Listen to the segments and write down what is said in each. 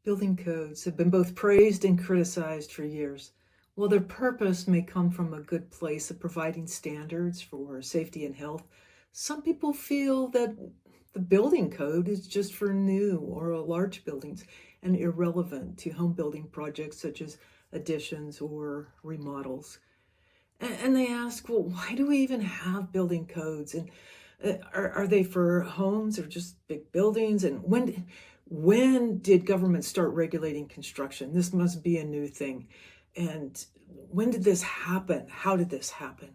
Building codes have been both praised and criticized for years. While their purpose may come from a good place of providing standards for safety and health, some people feel that the building code is just for new or large buildings and irrelevant to home building projects such as additions or remodels. And they ask, well, why do we even have building codes? And are they for homes or just big buildings? And when did government start regulating construction? This must be a new thing. And when did this happen? How did this happen?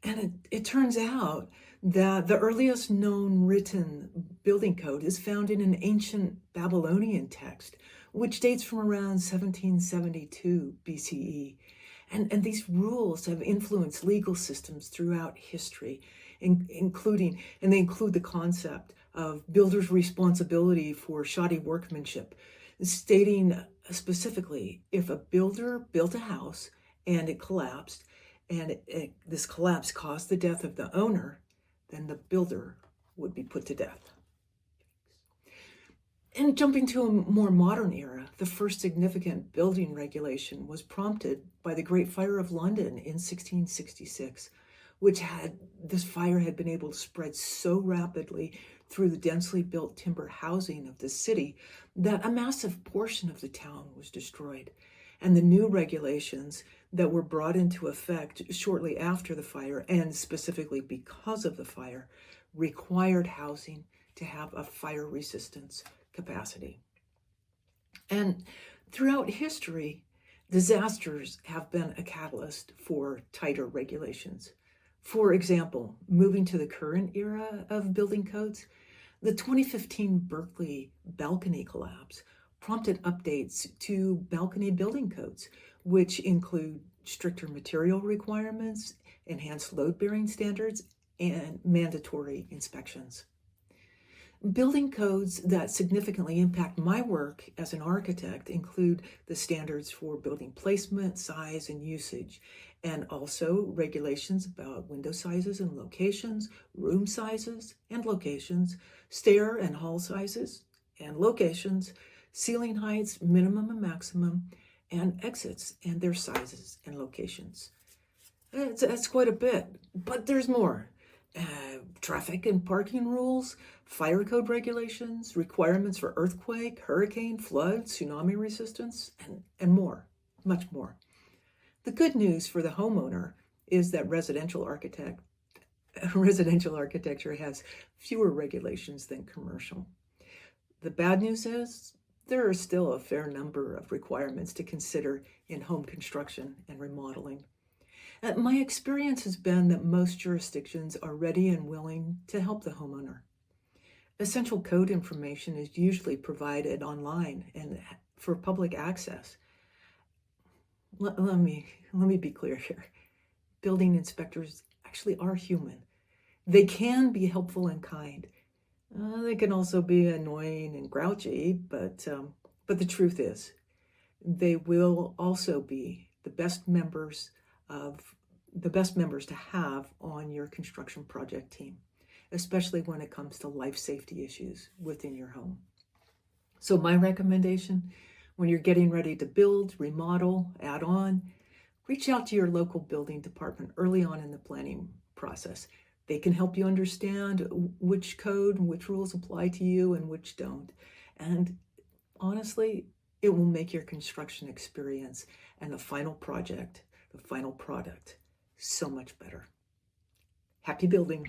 And it turns out that the earliest known written building code is found in an ancient Babylonian text, which dates from around 1772 BCE. And these rules have influenced legal systems throughout history, including, and they include the concept of builders' responsibility for shoddy workmanship, stating specifically if a builder built a house and it collapsed, and this collapse caused the death of the owner, then the builder would be put to death. And jumping to a more modern era, the first significant building regulation was prompted by the Great Fire of London in 1666, this fire had been able to spread so rapidly through the densely built timber housing of the city that a massive portion of the town was destroyed. And the new regulations that were brought into effect shortly after the fire, and specifically because of the fire, required housing to have a fire resistance capacity. And throughout history, disasters have been a catalyst for tighter regulations. For example, moving to the current era of building codes, the 2015 Berkeley balcony collapse prompted updates to balcony building codes, which include stricter material requirements, enhanced load-bearing standards, and mandatory inspections. Building codes that significantly impact my work as an architect include the standards for building placement, size, and usage, and also regulations about window sizes and locations, room sizes and locations, stair and hall sizes and locations, ceiling heights, minimum and maximum, and exits and their sizes and locations. That's quite a bit, but there's more. Traffic and parking rules, fire code regulations, requirements for earthquake, hurricane, flood, tsunami resistance, and more, much more. The good news for the homeowner is that residential architecture has fewer regulations than commercial. The bad news is there are still a fair number of requirements to consider in home construction and remodeling. My experience has been that most jurisdictions are ready and willing to help the homeowner. Essential code information is usually provided online and for public access. Let me be clear here. Building inspectors actually are human. They can be helpful and kind. They can also be annoying and grouchy, but the truth is, they will also be the best members to have on your construction project team, especially when it comes to life safety issues within your home. So my recommendation, when you're getting ready to build, remodel, add on, reach out to your local building department early on in the planning process. They can help you understand which code and which rules apply to you and which don't. And honestly, it will make your construction experience and the final product so much better. Happy building.